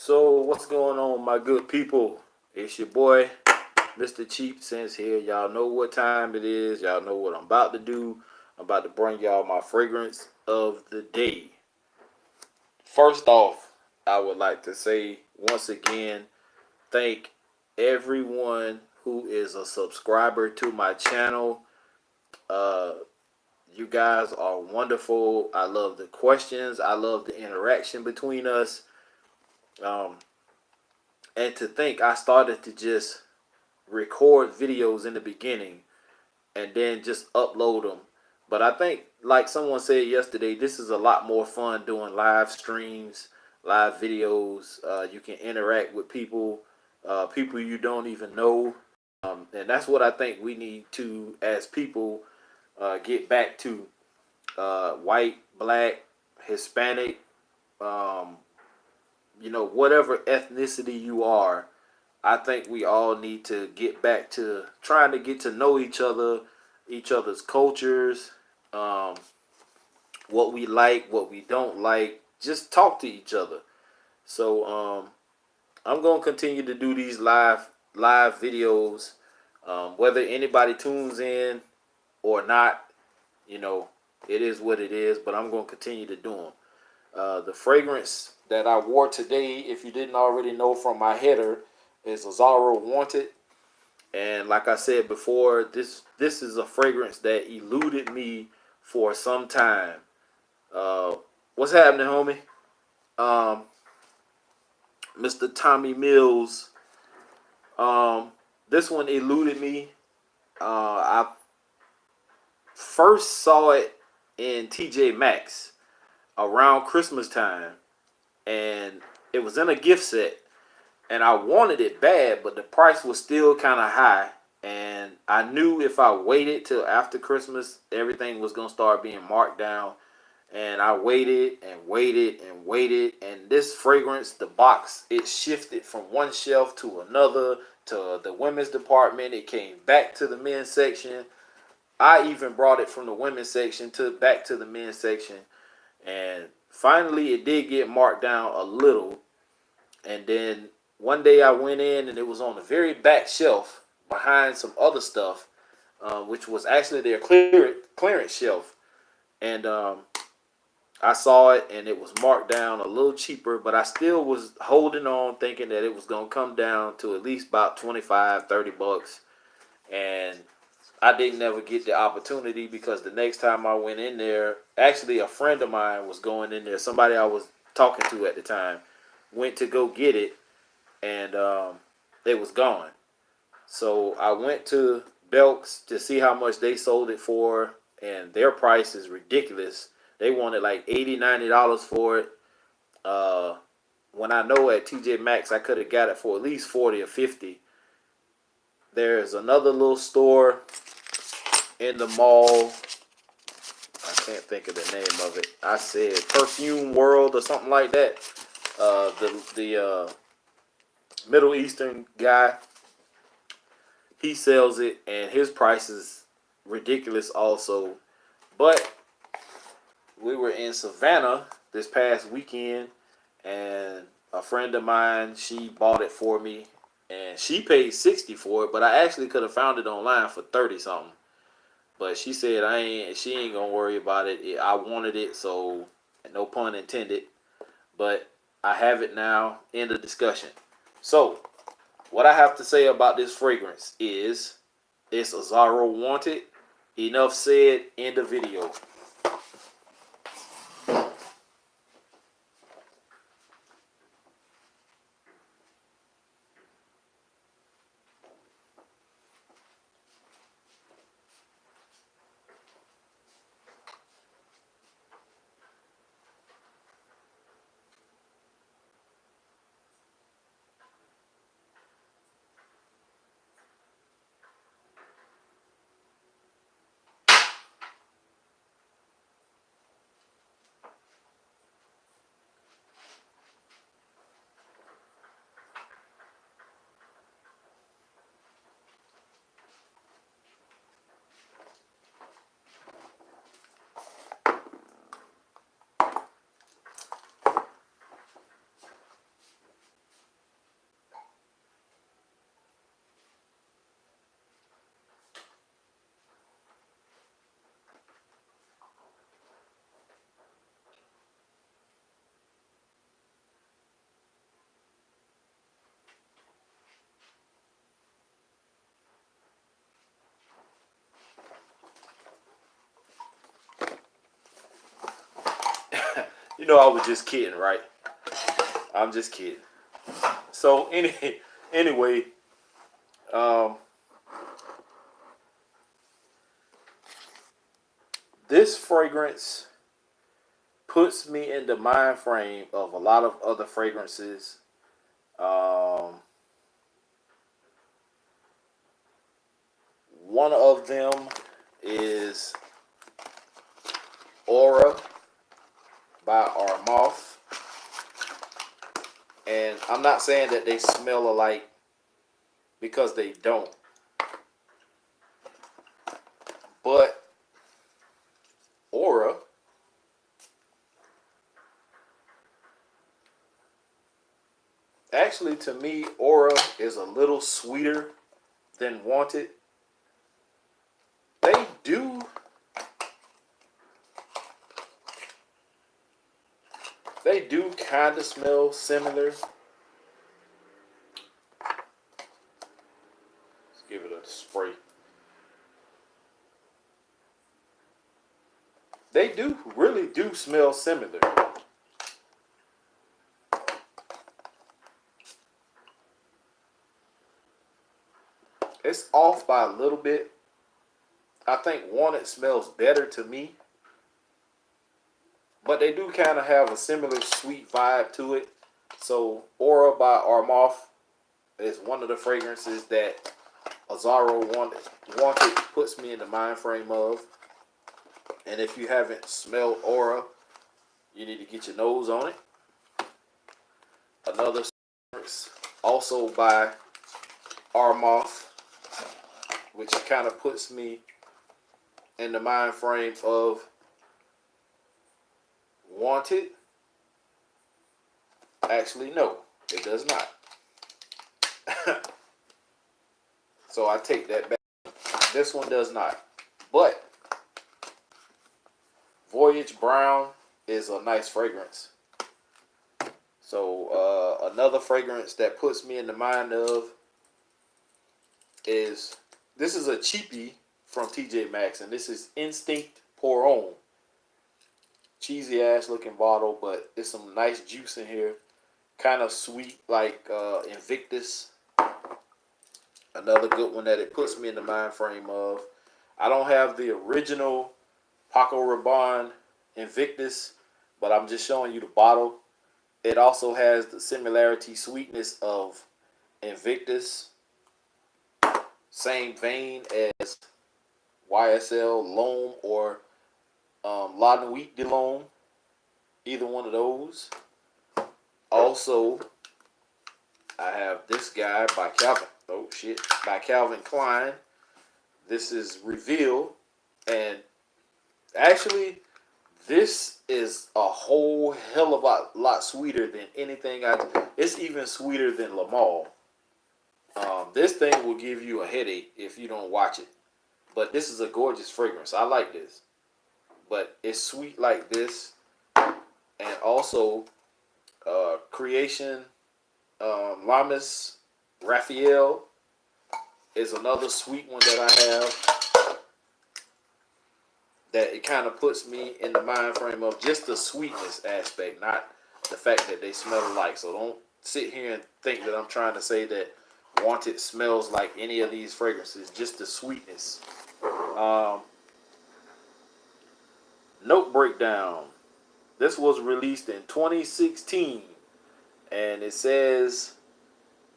So what's going on, my good people? It's your boy, Mr. Cheap Sense here. Y'all know what time it is. Y'all know what I'm about to do. I'm about to bring y'all my fragrance of the day. First off, I would like to say once again, thank everyone who is a subscriber to my channel. Uh, you guys are wonderful. I love the questions. I love the interaction between us. Um, and to think I started to just record videos in the beginning and then just upload them. But I think, like someone said yesterday, this is a lot more fun doing live streams, live videos. You can interact with people, people you don't even know. And that's what I think we need to, as people, get back to. White, black, Hispanic, um, whatever ethnicity you are, I think we all need to get back to trying to get to know each other's cultures, um, what we like, what we don't like. Just talk to each other. So I'm gonna continue to do these live videos, whether anybody tunes in or not. You know, it is what it is. But I'm gonna continue to do them. The fragrance that I wore today, if you didn't already know from my header, is Azzaro Wanted. And like I said before, this is a fragrance that eluded me for some time. Uh, what's happening, homie? Um, Mr. Tommy Mills. This one eluded me. I first saw it in TJ Maxx around Christmas time, and it was in a gift set. And I wanted it bad, but the price was still kind of high. And I knew if I waited till after Christmas, everything was gonna start being marked down. And I waited and waited and waited. And this fragrance, the box, it shifted from one shelf to another, to the women's department. It came back to the men's section. I even brought it from the women's section to back to the men's section. And finally, it did get marked down a little. And then one day I went in and it was on the very back shelf behind some other stuff, which was actually their clearance shelf. And I saw it and it was marked down a little cheaper, but I still was holding on thinking that it was going to come down to at least about 25, 30 bucks. And I didn't ever get the opportunity because the next time I went in there, actually a friend of mine was going in there, somebody I was talking to at the time, went to go get it, and it was gone. So I went to Belk's to see how much they sold it for, and their price is ridiculous. They wanted like $80, $90 for it. Uh, when I know at TJ Maxx I could have got it for at least 40 or 50. There's another little store in the mall. I can't think of the name of it. I said Perfume World or something like that. The Middle Eastern guy, he sells it, and his price is ridiculous also. But we were in Savannah this past weekend, and a friend of mine, she bought it for me, and she paid 60 for it, but I actually could have found it online for 30 something. But she said she ain't gonna worry about it. I wanted it, so no pun intended. But I have it now. End of discussion. So what I have to say about this fragrance is it's Azzaro Wanted. Enough said. End of video. You know I was just kidding, right? I'm just kidding. So anyway, um, this fragrance puts me in the mind frame of a lot of other fragrances. Um, One of them is Aura by Armoth. And I'm not saying that they smell alike because they don't. But Aura actually, to me, Aura is a little sweeter than Wanted. They do kind of smell similar. Let's give it a spray. They really do smell similar. It's off by a little bit. I think Wanted smells better to me. But they do kind of have a similar sweet vibe to it. So Aura by Armoth is one of the fragrances that Azzaro Wanted puts me in the mind frame of. And if you haven't smelled Aura, you need to get your nose on it. Another fragrance also by Armoth, which kind of puts me in the mind frame of Wanted. Actually, no, it does not. So I take that back. This one does not. But Voyage Brown is a nice fragrance. So another fragrance that puts me in the mind of is, this is a cheapie from TJ Maxx, and this is Instinct Pour On. Cheesy ass looking bottle, but there's some nice juice in here. Kind of sweet, like Invictus. Another good one that it puts me in the mind frame of. I don't have the original Paco Rabanne Invictus, but I'm just showing you the bottle. It also has the similarity sweetness of Invictus. Same vein as YSL L'Homme or La Nuit de L'Homme. Either one of those. Also, I have this guy by Calvin Klein. This is Reveal, and actually, this is a whole hell of a lot sweeter than anything it's even sweeter than Le Male. This thing will give you a headache if you don't watch it. But this is a gorgeous fragrance. I like this. But it's sweet like this. And also, Creation Lamis Raphael is another sweet one that I have. That it kind of puts me in the mind frame of just the sweetness aspect, not the fact that they smell alike. So don't sit here and think that I'm trying to say that Wanted smells like any of these fragrances. Just the sweetness. Note breakdown. This was released in 2016, and it says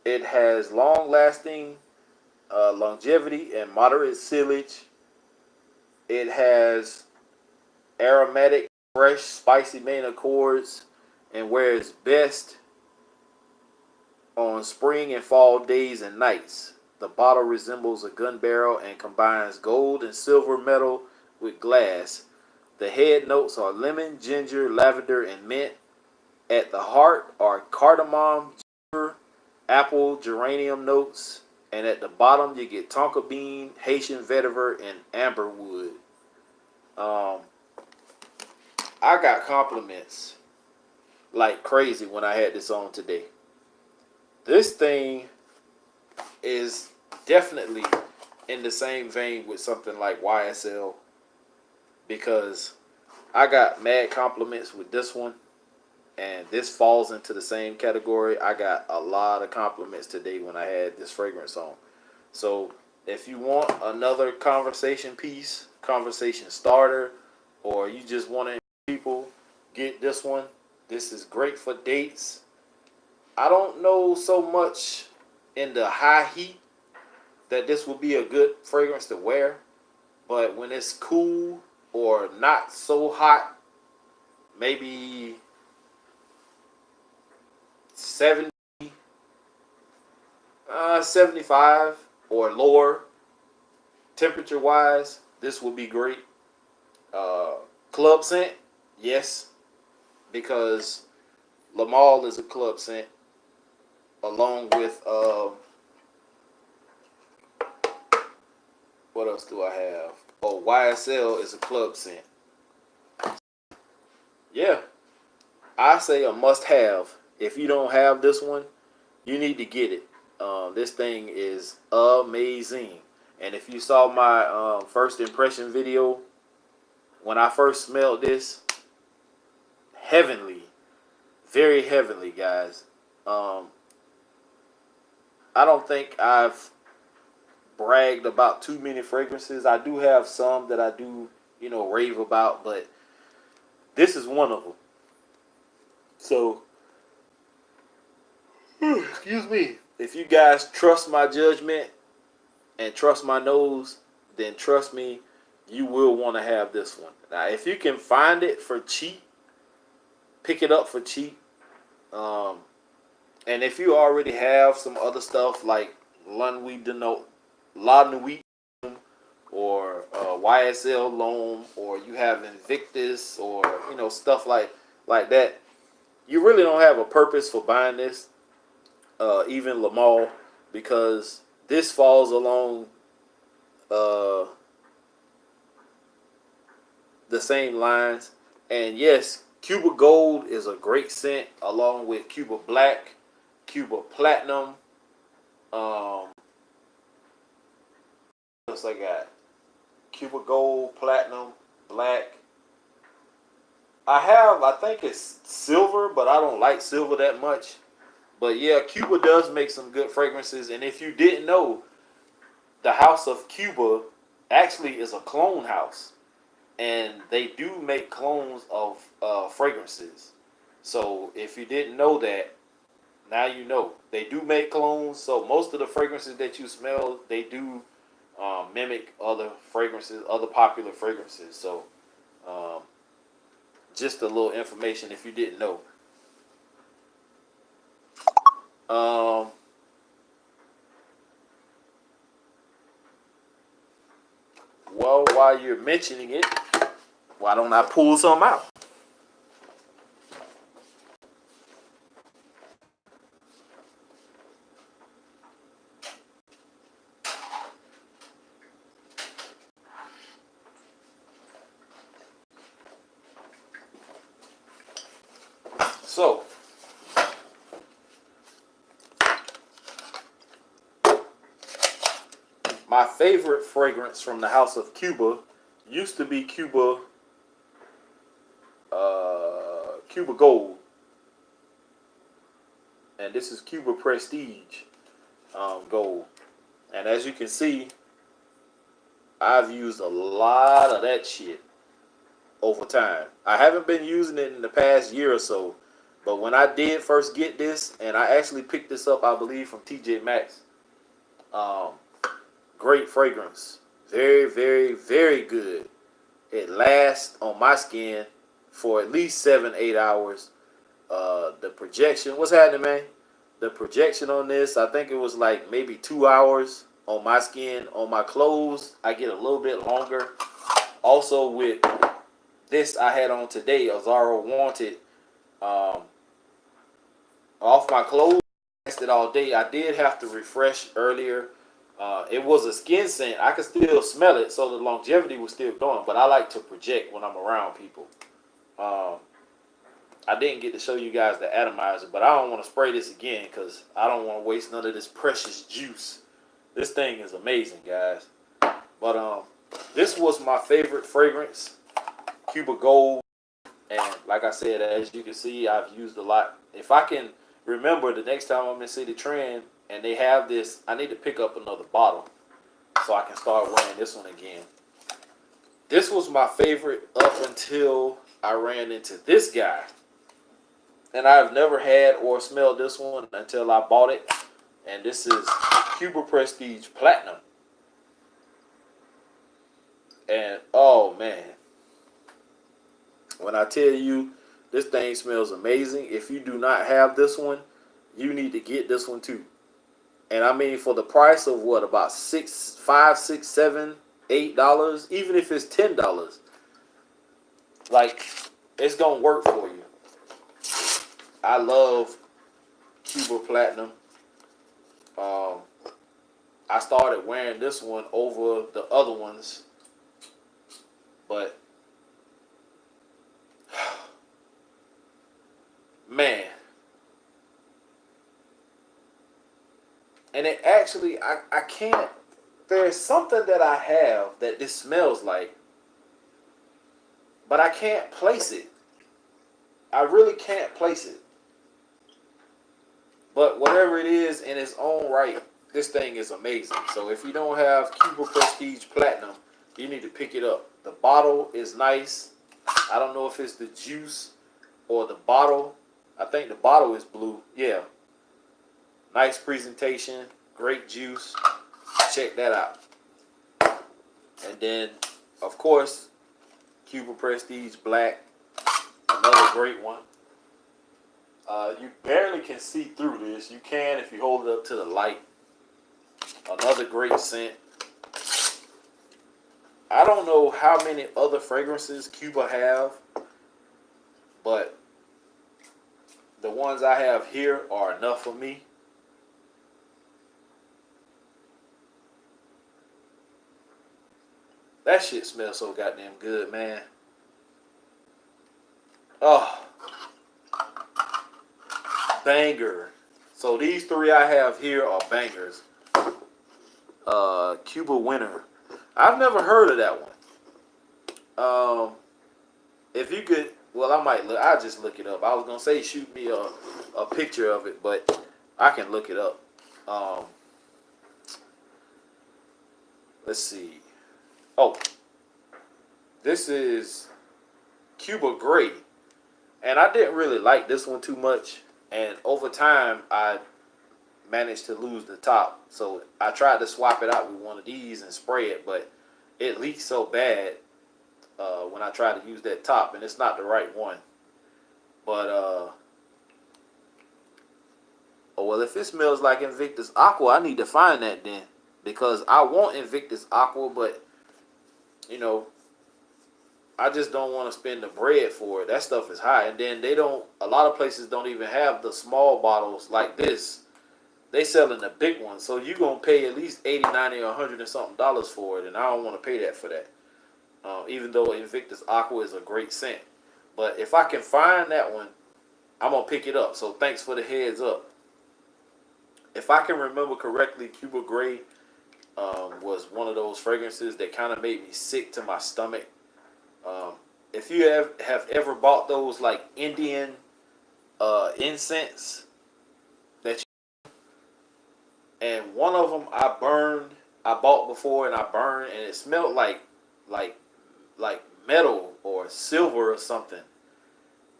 it has long-lasting longevity and moderate sillage. It has aromatic, fresh, spicy main accords, and wears best on spring and fall days and nights. The bottle resembles a gun barrel and combines gold and silver metal with glass. The head notes are lemon, ginger, lavender, and mint. At the heart are cardamom, ginger, apple, geranium notes. And at the bottom you get tonka bean, Haitian vetiver, and amber wood. I got compliments like crazy when I had this on today. This thing is definitely in the same vein with something like YSL, because I got mad compliments with this one. and this falls into the same category. I got a lot of compliments today when I had this fragrance on. So if you want another conversation piece, conversation starter, or you just want to people, get this one. This is great for dates. I don't know so much in the high heat that this will be a good fragrance to wear, but when it's cool or not so hot, maybe 70, 75 or lower temperature wise, this will be great. Club scent, yes, because Lamal is a club scent, along with what else do I have? Oh, YSL is a club scent. Yeah, I say a must have. If you don't have this one, you need to get it. This thing is amazing. And if you saw my first impression video, when I first smelled this, heavenly, very heavenly, guys. I don't think I've bragged about too many fragrances. I do have some that I do, rave about, but this is one of them. So, excuse me. If you guys trust my judgment and trust my nose, then trust me, you will want to have this one. Now, if you can find it for cheap, pick it up for cheap. And if you already have some other stuff like La Nuit or YSL Loam, or you have Invictus, or stuff like that, you really don't have a purpose for buying this. Even Lamal, because this falls along uh, the same lines. And yes, Cuba Gold is a great scent, along with Cuba Black, Cuba Platinum. What else I got? Cuba Gold, Platinum, Black. I think it's silver, but I don't like silver that much. But yeah, Cuba does make some good fragrances. And if you didn't know, the House of Cuba actually is a clone house. And they do make clones of fragrances. So if you didn't know that, now you know. They do make clones. So most of the fragrances that you smell, they do mimic other fragrances, other popular fragrances. So just a little information if you didn't know. Well, while you're mentioning it, why don't I pull some out? So, my favorite fragrance from the House of Cuba used to be Cuba Gold, and this is Cuba Prestige Gold. And as you can see, I've used a lot of that shit over time. I haven't been using it in the past year or so, but when I did first get this, and I actually picked this up, I believe, from TJ Maxx. Um, Great fragrance. Very, very, very good. It lasts on my skin for at least 7, 8 hours. The projection, what's happening, man? The projection on this, I think it was like maybe 2 hours on my skin. On my clothes, I get a little bit longer. Also with this I had on today, Azzaro Wanted, off my clothes, lasted all day. I did have to refresh earlier. It was a skin scent. I could still smell it, so the longevity was still going. But I like to project when I'm around people. I didn't get to show you guys the atomizer, but I don't want to spray this again because I don't want to waste none of this precious juice. This thing is amazing, guys. But this was my favorite fragrance, Cuba Gold. And like I said, as you can see, I've used a lot. If I can remember the next time I'm in City Trend and they have this, I need to pick up another bottle so I can start wearing this one again. This was my favorite up until I ran into this guy. And I've never had or smelled this one until I bought it. And this is Cuba Prestige Platinum. And oh man, when I tell you this thing smells amazing, if you do not have this one, you need to get this one too. And I mean, for the price of what, about $5, $6, $7, $8, even if it's $10, like, it's gonna work for you. I love Cuba Platinum. I started wearing this one over the other ones, but man, and it actually, I can't. There's something that I have that this smells like, but I can't place it. I really can't place it. But whatever it is in its own right, this thing is amazing. So if you don't have Cuba Prestige Platinum, you need to pick it up. The bottle is nice. I don't know if it's the juice or the bottle. I think the bottle is blue. Yeah. Nice presentation. Great juice. Check that out. And then, of course, Cuba Prestige Black. Another great one. You barely can see through this. You can if you hold it up to the light. Another great scent. I don't know how many other fragrances Cuba have, but the ones I have here are enough for me. That shit smells so goddamn good, man. Oh, banger. So these three I have here are bangers. Cuba Winter. I've never heard of that one. If you could, well, I might look. I'll just look it up. I was gonna say shoot me a picture of it, but I can look it up. Let's see. Oh, this is Cuba Gray, and I didn't really like this one too much. And over time, I managed to lose the top. So I tried to swap it out with one of these and spray it, but it leaked so bad when I tried to use that top, and it's not the right one. But oh well, if it smells like Invictus Aqua, I need to find that then, because I want Invictus Aqua, but you know, I just don't want to spend the bread for it. That stuff is high, and then they don't. A lot of places don't even have the small bottles like this. They selling the big ones, so you're gonna pay at least 80, 90, or $100 and something for it, and I don't want to pay that for that. Even though Invictus Aqua is a great scent, but if I can find that one, I'm gonna pick it up. So thanks for the heads up. If I can remember correctly, Cuba Gray was one of those fragrances that kind of made me sick to my stomach. If you have ever bought those like Indian incense that you, and one of them I bought before and I burned, and it smelled like metal or silver or something,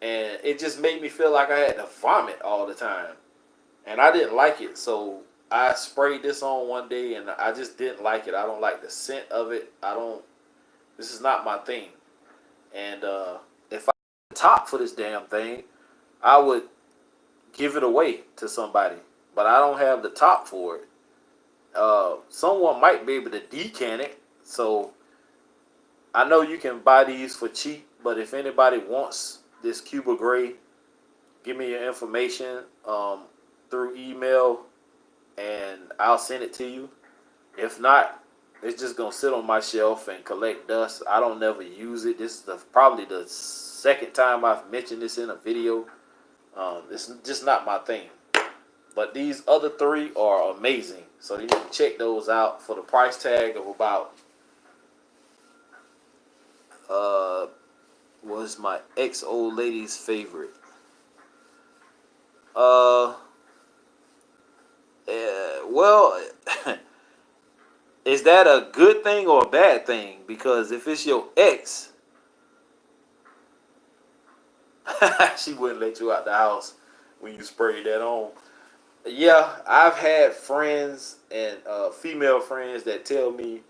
and it just made me feel like I had to vomit all the time, and I didn't like it. So I sprayed this on one day, and I just didn't like it. I don't like the scent of it. This is not my thing. And if I had the top for this damn thing, I would give it away to somebody. But I don't have the top for it. Someone might be able to decant it. So I know you can buy these for cheap. But if anybody wants this Cuba Gray, give me your information through email, and I'll send it to you. If not, it's just gonna sit on my shelf and collect dust. I don't never use it. This is probably the second time I've mentioned this in a video. It's just not my thing. But these other three are amazing. So you need to check those out for the price tag of about was my ex old lady's favorite? Uh, well, is that a good thing or a bad thing? Because if it's your ex, she wouldn't let you out the house when you spray that on. Yeah, I've had friends and female friends that tell me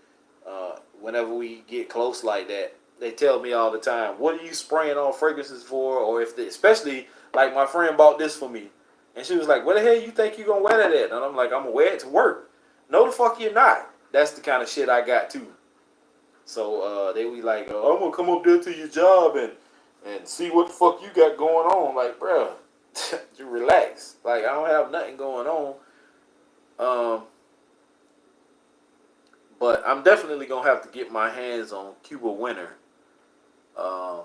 whenever we get close like that, they tell me all the time, "What are you spraying on fragrances for?" Or if they, especially like my friend bought this for me, and she was like, "What the hell you think you gonna wear that at?" And I'm like, "I'm gonna wear it to work." No, the fuck you're not. That's the kind of shit I got too. So they be like, oh, "I'm gonna come up there to your job and see what the fuck you got going on." Like, bruh, you relax. Like, I don't have nothing going on. Um, but I'm definitely gonna have to get my hands on Cuba Winter. Um,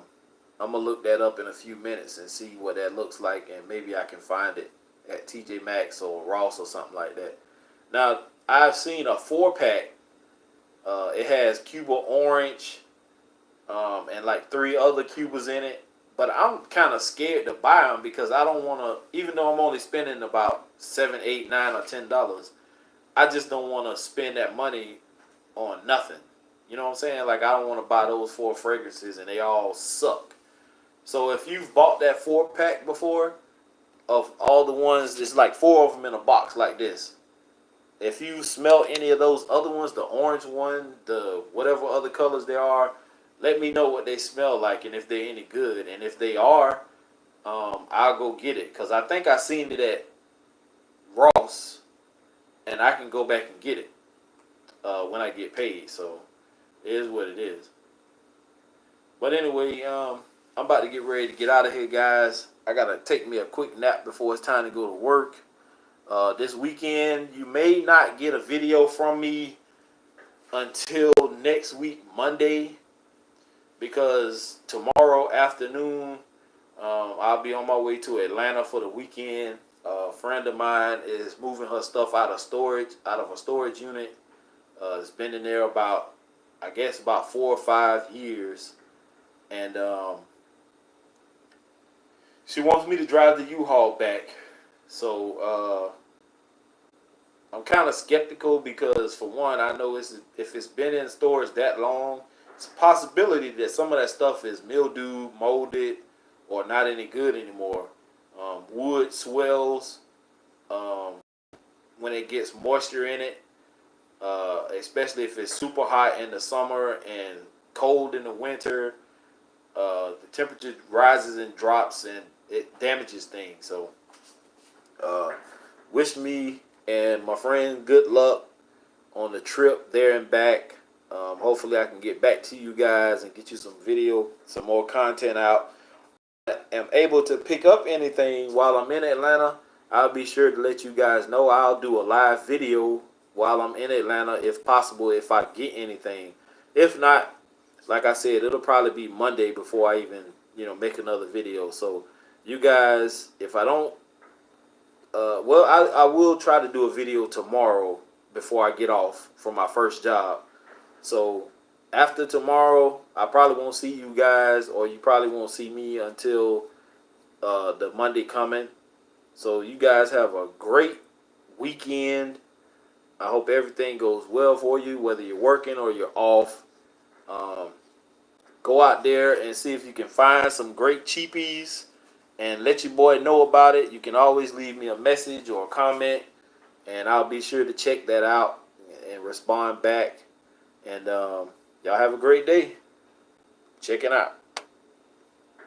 I'm gonna look that up in a few minutes and see what that looks like, and maybe I can find it at TJ Maxx or Ross or something like that. Now, I've seen a 4 pack. It has Cuba Orange, and like 3 other Cubas in it. But I'm kind of scared to buy them because I don't want to. Even though I'm only spending about 7, 8, 9, or $10, I just don't want to spend that money on nothing. You know what I'm saying? Like, I don't want to buy those 4 fragrances and they all suck. So if you've bought that 4 pack before, of all the ones, there's like 4 of them in a box like this. If you smell any of those other ones, the orange one, the whatever other colors they are, let me know what they smell like and if they're any good. And if they are, I'll go get it because I think I seen it at Ross, and I can go back and get it when I get paid. So it is what it is. But anyway, I'm about to get ready to get out of here, guys. I gotta take me a quick nap before it's time to go to work. This weekend, you may not get a video from me until next week, Monday, because tomorrow afternoon, I'll be on my way to Atlanta for the weekend. A friend of mine is moving her stuff out of a storage unit. It's been in there about, I guess, about 4 or 5 years, and she wants me to drive the U-Haul back. So I'm kind of skeptical because, for one, I know if it's been in stores that long, it's a possibility that some of that stuff is mildew, molded, or not any good anymore. Wood swells um, when it gets moisture in it, especially if it's super hot in the summer and cold in the winter. The temperature rises and drops, and it damages things. So, uh, wish me and my friend good luck on the trip there and back. Hopefully, I can get back to you guys and get you some video, some more content out. Am able to pick up anything while I'm in Atlanta, I'll be sure to let you guys know. I'll do a live video while I'm in Atlanta if possible, if I get anything. If not, like I said, it'll probably be Monday before I even, make another video. So you guys, if I don't, well, I will try to do a video tomorrow before I get off from my first job. So after tomorrow, I probably won't see you guys, or you probably won't see me until the Monday coming. So you guys have a great weekend. I hope everything goes well for you, whether you're working or you're off. Um, Go out there and see if you can find some great cheapies and let your boy know about it. You can always leave me a message or a comment, and I'll be sure to check that out and respond back. And y'all have a great day. Checking out.